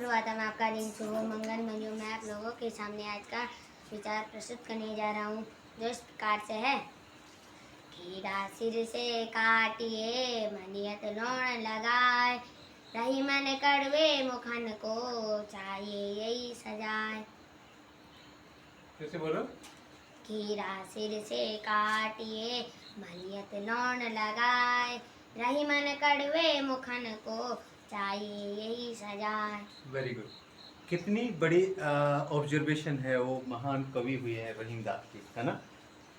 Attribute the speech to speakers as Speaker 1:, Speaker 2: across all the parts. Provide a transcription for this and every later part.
Speaker 1: सुप्रभातम। आपका दिन शुभ हो, मंगलमय हो। मैं आप लोगों के सामने आज का विचार प्रस्तुत करने जा रहा हूँ, जो इस प्रकार से है। खीरा सिर से काटिए, मनियत लौण लगाए, रही मन कड़वे मुखन को, चाहिए यही सजाए।
Speaker 2: कैसे बोलो?
Speaker 1: खीरा सिर से काटिए, मनियत लौण लगाए, रही मन कड़वे मुखन को, चाहिए यही सजाए।
Speaker 2: Very good. कितनी बड़ी ऑब्जर्वेशन है, वो महान कवि हुए हैं रहीमदास की, है ना।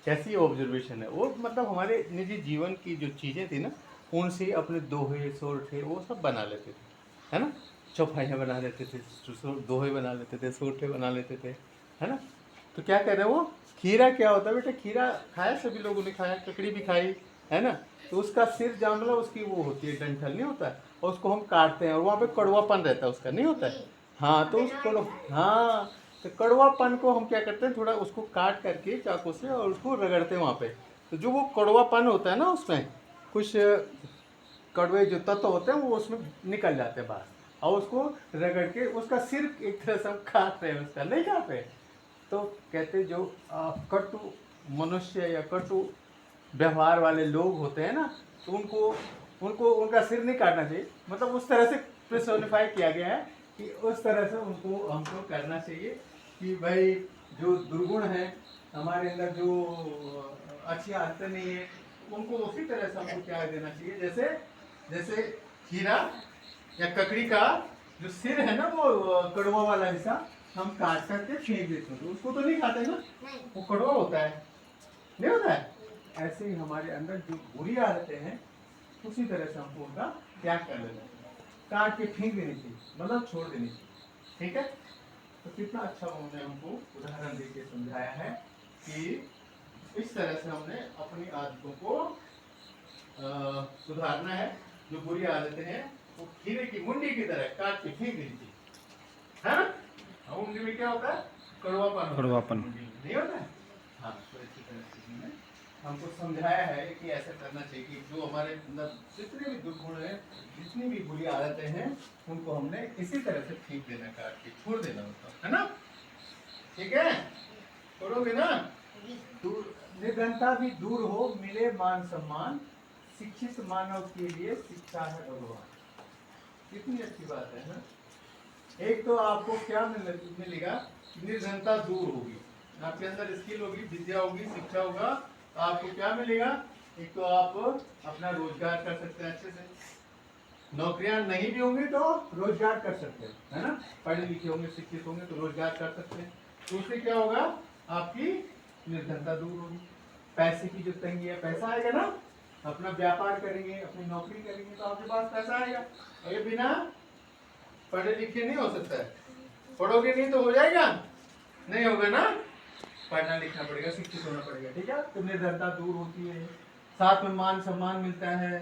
Speaker 2: कैसी ऑब्जर्वेशन है वो, मतलब हमारे निजी जीवन की जो चीज़ें थी ना, उनसे अपने दोहे सोरठे वो सब बना लेते थे, है ना। चौपाइयाँ बना लेते थे, दोहे बना लेते थे, सोरठे बना लेते थे, है ना। तो क्या कह रहे हैं वो, खीरा क्या होता है बेटा? खीरा खाया, सभी लोगों ने खाया, ककड़ी भी खाई, है ना। तो उसका सिर जामला, उसकी वो होती है डंठल, नहीं होता है, और उसको हम काटते हैं और वहाँ पे कड़वापन रहता है उसका, नहीं होता है। हाँ, तो उस हाँ, तो कड़वापन को हम क्या करते हैं, थोड़ा उसको काट करके चाकू से और उसको रगड़ते हैं वहाँ पे। तो जो वो कड़वापन होता है ना, उसमें कुछ कड़वे जो तत्व होते हैं वो उसमें निकल जाते हैं बाहर, और उसको रगड़ के उसका सिर एक तरह से हम काट रहे हैं, उसका नहीं काट रहे। तो कहते जो कटु मनुष्य या कटु व्यवहार वाले लोग होते हैं ना, तो उनको उनको उनका सिर नहीं काटना चाहिए, मतलब उस तरह से पर्सोनिफाई किया गया है कि उस तरह से उनको हमको करना चाहिए कि भाई जो दुर्गुण है हमारे अंदर, जो अच्छी आदतें नहीं है, उनको उसी तरह से हमको क्या देना चाहिए। जैसे जैसे खीरा या ककड़ी का जो सिर है ना, वो कड़वा वाला हिस्सा हम काट करके फेंक देते हैं, तो उसको तो नहीं खाते ना, वो कड़वा होता है, नहीं होता है। ऐसे ही हमारे अंदर जो बुरी आदतें हैं, उसी तरह से हमको उनका त्याग कर लेना चाहिए, काट के फेंक देनी चाहिए, मतलब छोड़ देनी चाहिए, ठीक है। तो कितना अच्छा उन्होंने हमको उदाहरण देके समझाया है कि इस तरह से हमने अपनी आदतों को सुधारना है। जो बुरी आदतें हैं वो खीरे की मुंडी की तरह काट के फेंक देनी चाहिए, है ना। मुंडी में क्या होता है? कड़वापन नहीं होता है। हाँ, तो इसी तरह से हमने हमको समझाया है कि ऐसा करना चाहिए कि जो हमारे अंदर जितने भी दुर्गुण हैं, जितनी भी बुरी आदतें हैं, उनको हमने इसी तरह से फेंक देना, काट के छोड़ देना होता है ना। ठीक है, छोड़ोगे ना। दूर निर्धनता भी दूर हो, मिले मान सम्मान, शिक्षित मानव के लिए शिक्षा है भगवान। कितनी अच्छी बात है ना। एक तो आपको क्या मिलेगा, निर्धनता दूर होगी, आपके अंदर स्किल होगी, विद्या होगी, शिक्षा होगा, तो आपको क्या मिलेगा। एक तो आप अपना रोजगार कर सकते हैं अच्छे से, नौकरियां नहीं भी होंगी तो रोजगार कर सकते हैं, है ना। पढ़े लिखे होंगे, शिक्षित होंगे तो रोजगार कर सकते हैं। तो उससे क्या होगा, आपकी निर्धनता दूर होगी। पैसे की जो तंगी है, पैसा आएगा ना, अपना व्यापार करेंगे, अपनी नौकरी करेंगे तो आपके पास पैसा आएगा। और ये बिना पढ़े लिखे नहीं हो सकता है, पढ़ोगे नहीं तो हो जाएगा, नहीं होगा ना। पढ़ना लिखना पड़ेगा, शिक्षित होना पड़ेगा, ठीक है। तो निर्धनता दूर होती है, साथ में मान सम्मान मिलता है,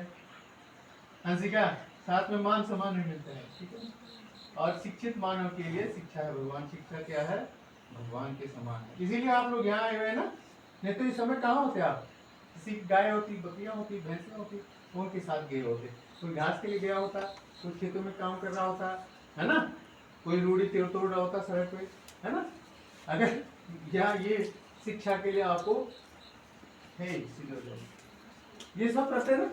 Speaker 2: हंसिका, साथ में मान सम्मान भी मिलता है, ठीक है। और शिक्षित मानव के लिए शिक्षा है भगवान। शिक्षा क्या है? भगवान के समान है। इसीलिए आप लोग यहाँ आए हुए हैं ना, नहीं तो इस समय कहाँ होते आप? किसी गाय होती, बकरियां होती, भैंसें होती, उनके साथ गए होते, कोई घास के लिए गया होता, कोई खेतों में काम कर रहा होता, है ना, कोई रूढ़ी तोड़ रहा होता सड़क पे, है ना। अगर यहाँ ये शिक्षा के लिए आपको ये सब करते हैं ना।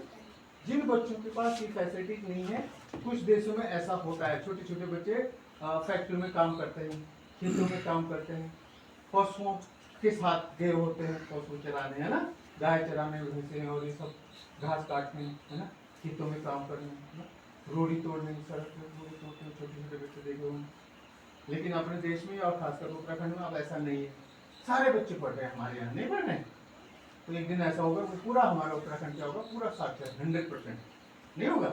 Speaker 2: जिन बच्चों के पास ये फैसिलिटीज नहीं है, कुछ देशों में ऐसा होता है, छोटे छोटे बच्चे फैक्ट्री में काम करते हैं, खेतों में काम करते हैं, पशुओं के साथ गए होते हैं, पशु चराने, है ना, गाय चराने, भैंसे और ये सब घास काटने, है ना, खेतों में काम करने, है ना, रोड़ी तोड़ने, सड़क में रोड़ी तोड़ते हैं, छोटे छोटे बच्चे देखे होंगे। लेकिन अपने देश में और खासकर उत्तराखंड में अब ऐसा नहीं है, सारे बच्चे पढ़ रहे हैं, हमारे यहाँ नहीं पढ़ रहे। तो एक दिन ऐसा होगा कि पूरा हमारा उत्तराखंड क्या होगा, पूरा साक्षर 100% नहीं होगा,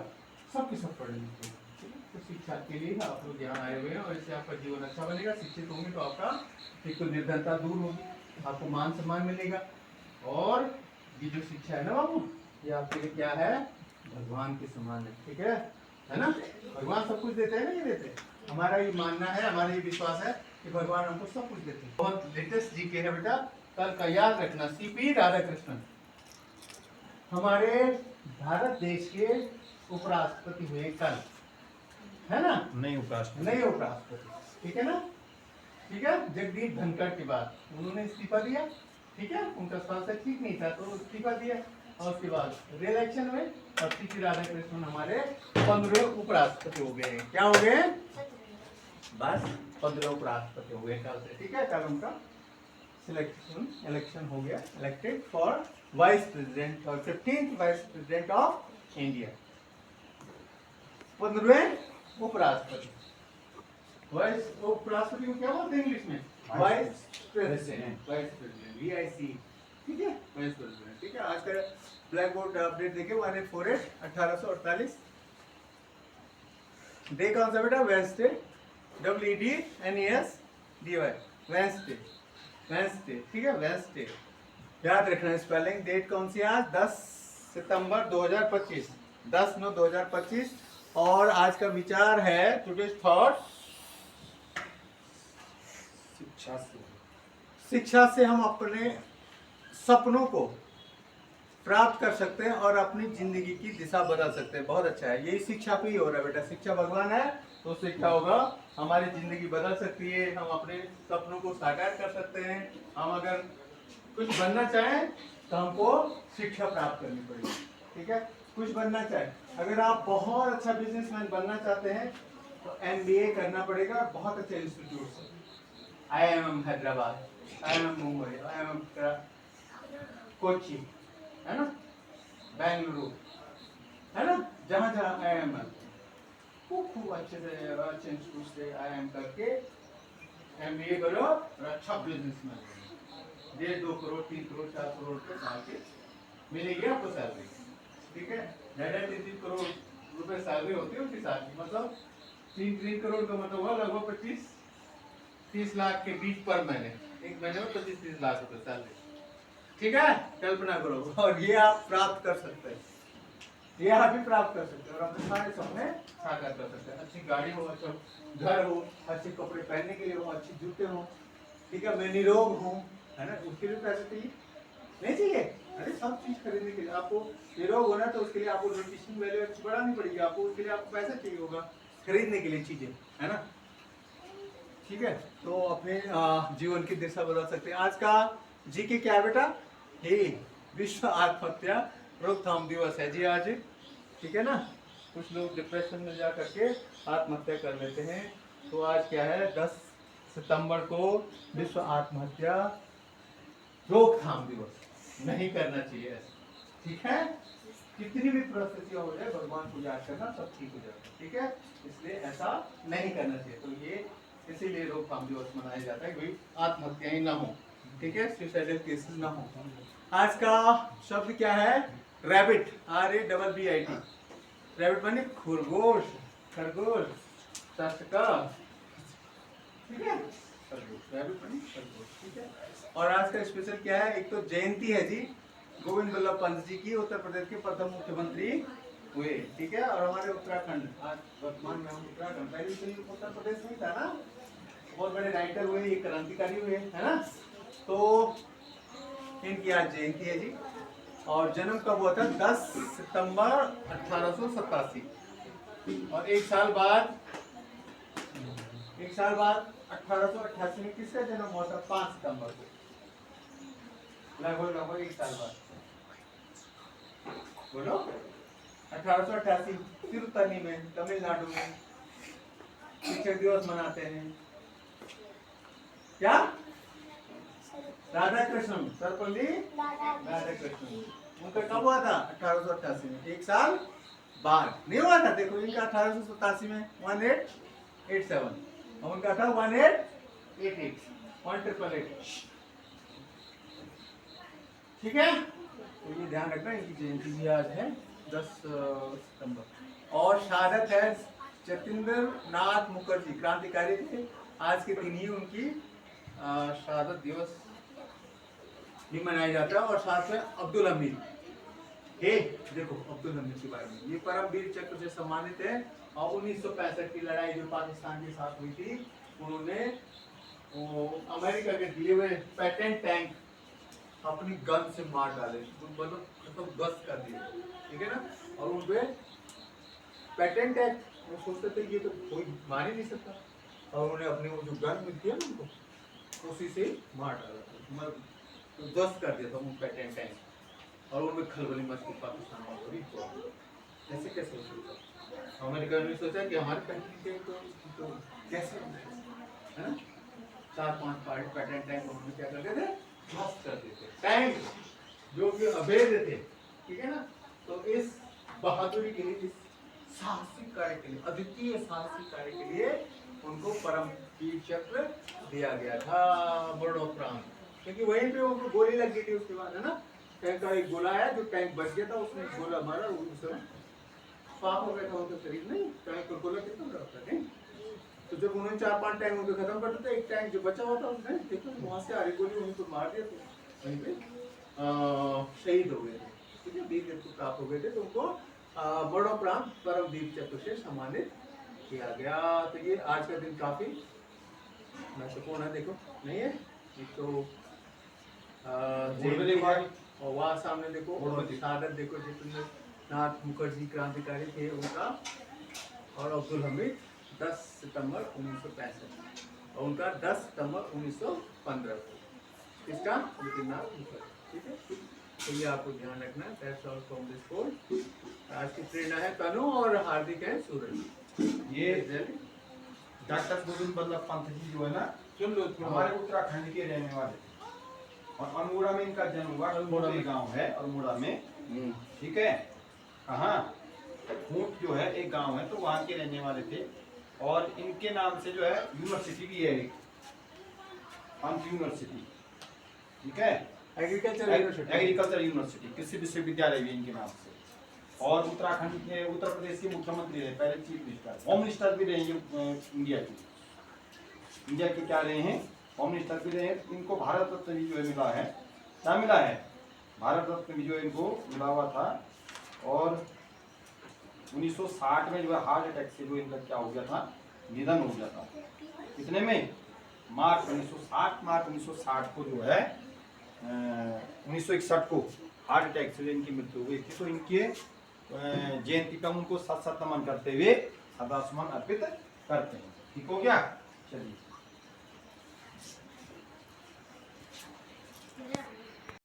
Speaker 2: सबके सब पढ़े लिखे। तो शिक्षा के लिए आप लोग यहाँ आए हुए हैं, और इससे आपका जीवन अच्छा बनेगा। शिक्षित होंगे तो आपका एक तो निर्धनता दूर होगी, आपको मान सम्मान मिलेगा, और ये जो शिक्षा है ना बाबू, ये आपके लिए क्या है, भगवान के समान है, ठीक है ना। भगवान सब कुछ देते हैं ना, ये देते हैं। हमारा ये मानना है, हमारा ये विश्वास है कि भगवान हमको सब कुछ देते हैं। बहुत लेटेस्ट जी के है बेटा, कल का याद रखना, सीपी राधाकृष्णन हमारे भारत देश के उपराष्ट्रपति हुए कल, है ना,
Speaker 3: नहीं उपराष्ट्रपति।
Speaker 2: नए उपराष्ट्रपति, ठीक है ना, ठीक है। जगदीप धनखड़ के बाद उन्होंने इस्तीफा दिया, ठीक है, उनका स्वास्थ्य ठीक नहीं था तो इस्तीफा दिया, और उसके बाद रिइलेक्शन हुए, और सीपी राधाकृष्णन हमारे 15 उपराष्ट्रपति हो गए। क्या हो गए? बस 15 उपराष्ट्रपति हो गए कल से, ठीक है। कल उनका इलेक्शन हो गया, इलेक्टेड फॉर वाइस प्रेसिडेंट और 15th vice president of India. 15वें उपराष्ट्रपति। वाइस उपराष्ट्रपति को क्या बोलते हैं इंग्लिश में? Vice president, vice president, VIC, ठीक है, वाइस प्रेसिडेंट, ठीक है। आज का ब्लैक बोर्ड अपडेट देखिए 1848 1848। डे कौन सा बेटा? वेंसडे, WEDNESDY, वेंसडे, वेंसडे, ठीक है, वेंसडे। याद रखना स्पेलिंग। डेट कौन सी आज? 10 सितंबर 2025, 10/9/2025। और आज का विचार है टुडेज थॉट, शिक्षा से हम अपने सपनों को प्राप्त कर सकते हैं और अपनी जिंदगी की दिशा बदल सकते हैं। बहुत अच्छा है, यही शिक्षा पे ही हो रहा है बेटा। शिक्षा भगवान है तो शिक्षा होगा, हमारी जिंदगी बदल सकती है, हम अपने सपनों को साकार कर सकते हैं। हम अगर कुछ बनना चाहें तो हमको शिक्षा प्राप्त करनी पड़ेगी, ठीक है। कुछ बनना चाहे, अगर आप बहुत अच्छा बिजनेसमैन बनना चाहते हैं तो MBA करना पड़ेगा बहुत अच्छे इंस्टीट्यूट से। IIM Hyderabad, IIM Mumbai, IIM Kochi, है ना, बेंगलुरु, है ना, जहाँ जहाँ IIM है खूब अच्छे से अच्छे इंस्टीट्यूट से IIM करके MBA करो और अच्छा बिजनेसमैन बनो। 1.5 करोड़ 3 करोड़ 4 करोड़ के साल के मिलेगी आपको सैलरी, ठीक है। 2.5-3 करोड़ रुपए सैलरी होती है उनकी साल की, मतलब 3 करोड़ का मतलब हुआ लगभग 25-30 लाख के बीच पर महीने। एक महीने में 25-30 लाख रुपए सैलरी, ठीक है। कल्पना करो, और ये आप प्राप्त कर सकते हैं, ये आप भी प्राप्त कर सकते हैं और अपने सारे सपने साकार कर सकते हैं। अच्छी गाड़ी हो, अच्छा घर हो, अच्छे कपड़े पहनने के लिए हो, अच्छे जूते हो, ठीक है। मैं निरोग हूँ, है ना, उसके लिए पैसे चाहिए नहीं चाहिए? अरे सब चीज खरीदने के लिए आपको निरोग होना, तो उसके लिए आपको न्यूट्रिशन वैल्यू बढ़ानी पड़ेगी, आपको उसके लिए आपको पैसा चाहिए होगा खरीदने के लिए चीजें, है ना, ठीक है। तो अपने जीवन की दिशा बदल सकते हैं। आज का जीके क्या है बेटा? ये विश्व आत्महत्या रोकथाम दिवस है जी आज, ठीक है ना। कुछ लोग डिप्रेशन में जा करके आत्महत्या कर लेते हैं, तो आज क्या है? 10 सितंबर को विश्व आत्महत्या रोकथाम दिवस। नहीं करना चाहिए ऐसा, ठीक है। कितनी भी परिस्थितियां हो जाए भगवान को याद करना, सब ठीक हो जाएगा, ठीक है। इसलिए ऐसा नहीं करना चाहिए, तो ये इसीलिए रोकथाम दिवस मनाया जाता है कि आत्महत्याएं ना हो, ठीक है, सुसाइडल केसेस ना हो। आज का शब्द क्या है? Rabbit, RABBIT। रैबिट माने खरगोश, खरगोश, तस्का, ठीक है, खरगोश, रैबिट माने खरगोश, ठीक है। और आज का स्पेशल क्या है? एक तो जयंती है जी गोविंद बल्लभ पंत जी की, उत्तर प्रदेश के प्रथम मुख्यमंत्री हुए, ठीक है। और हमारे उत्तराखंड, आज वर्तमान में हम उत्तराखंड, पहले से उत्तर प्रदेश में था ना, बहुत बड़े राइटर हुए, ये क्रांतिकारी हुए, है ना। तो इनकी आज जयंती है जी। और जन्म कब हुआ था? 10 सितंबर 1887। और एक साल बाद 1888 में किसका जन्म हुआ था? 5 सितंबर को, लगभग 1 साल बाद। बोलो, 1888 तिरुपति में, तमिलनाडु में शिक्षक दिवस मनाते हैं। क्या? राधा कृष्णन, सर्वपल्ली राधा कृष्णन, उनका कब हुआ था? 1888 में, 1 साल बाद नहीं हुआ था। देखो इनका 1887 में 1887, और उनका था 1888, 1888, ठीक है। तो ये ध्यान रखना, इनकी जयंती भी आज है 10 सितंबर। और शहादत है जतिंद्र नाथ मुखर्जी, क्रांतिकारी थे, आज के दिन ही उनकी शहादत दिवस भी मनाया जाता है। और साथ में अब्दुल हमीद, हे देखो अब्दुल हमीद के बारे में, ये परमवीर चक्र से सम्मानित है। और 1965 की लड़ाई जो पाकिस्तान के साथ हुई थी, उन्होंने अमेरिका के दिए हुए पैटेंट टैंक अपनी गन से मार डाले, मतलब ध्वस्त कर दिए, ठीक है ना। और उनपे पेटेंट एक्ट वो सोचते थे ये तो कोई मार ही नहीं सकता, और उन्हें अपने वो जो गन मिलती है ना उनको, उसी से मार डाला था, मैं तो ध्वस्त कर दिया था उन पेटेंट टैंक, और उनमें खलबली मच गई पाकिस्तान वालों की। ऐसे कैसे हो सकता? अमेरिका ने सोचा कि हमारे कंट्री के तो कैसे है ना, 4-5 पेटेंट टैंक उन्होंने क्या करते थे, ध्वस्त कर देते टैंक जो कि अवैध थे, ठीक है ना। तो इस बहादुरी के लिए, इस साहसिक कार्य के लिए, अद्वितीय साहसिक कार्य के लिए उनको परम वीर चक्र दिया गया था मरणोपरांत, क्योंकि वहीं पे उनको गोली लग गई थी उसके बाद, है ना। टैंक का एक गोला आया, जो टैंक बच गया था, उसने गोला मारा, उनसे पाप हो गया था उनका शरीर, नहीं टैंक का गोला कितना बड़ा होता है, नहीं। तो जब उन्होंने 4-5 टैंक उनके खत्म कर दिए, एक टैंक जो बचा हुआ था उसने देखो वहां से आ रही गोली उन्हीं को मार दिया, तो वहीं पे शहीद हो गए थे, ठीक है, वीर चक्र प्राप्त हो गए थे। तो उनको मरणोपरांत परम वीर चक्र से सम्मानित किया गया। तो ये आज का दिन काफी महत्वपूर्ण है, देखो नहीं है, एक तो जयंती है, और वहाँ सामने देखो शहादत देखो, जितेंद्र नाथ मुखर्जी क्रांतिकारी थे उनका, और अब्दुल हमीद 10 सितंबर 1965, और उनका 10 सितंबर 1915 को, इसका जितेंद्र मुखर्जी, ठीक है। तो ये आपको ध्यान रखना है। That's all from this course. आज की प्रेरणा है तनु और हार्दिक है सूरज।
Speaker 3: ये डॉक्टर गोविंद बल्लभ पंत जी जो है ना,
Speaker 2: सुन लो,
Speaker 3: हमारे उत्तराखंड के रहने वाले थे, और अल्मोड़ा में इनका जन्म हुआ। अल्मोड़ा में गांव है, अल्मोड़ा में, ठीक है। कहाँ खूंट जो है एक गांव है, तो वहाँ के रहने वाले थे, और इनके नाम से जो है यूनिवर्सिटी भी है एक, पंत यूनिवर्सिटी, ठीक है, एग्रीकल्चर यूनिवर्सिटी, कृषि विश्वविद्यालय भी इनके नाम से। और उत्तराखंड के, उत्तर प्रदेश के मुख्यमंत्री रहे, पहले चीफ मिनिस्टर, होम मिनिस्टर भी रहे इंडिया के क्या रहे हैं, होम मिनिस्टर भी रहे। इनको भारत रत्न भी जो है मिला है, क्या मिला है, भारत रत्न भी जो इनको मिला हुआ था। और 1960 में जो है हार्ट अटैक से जो इनका क्या हो गया था, निधन हो गया था। कितने में, मार्च 1960 को जो है 1961 को हार्ट अटैक से इनकी मृत्यु हो गई थी। तो इनके जयंती का उनको सत नमन करते हुए श्रद्धासुमन अर्पित करते हैं। ठीक हो गया, चलिए।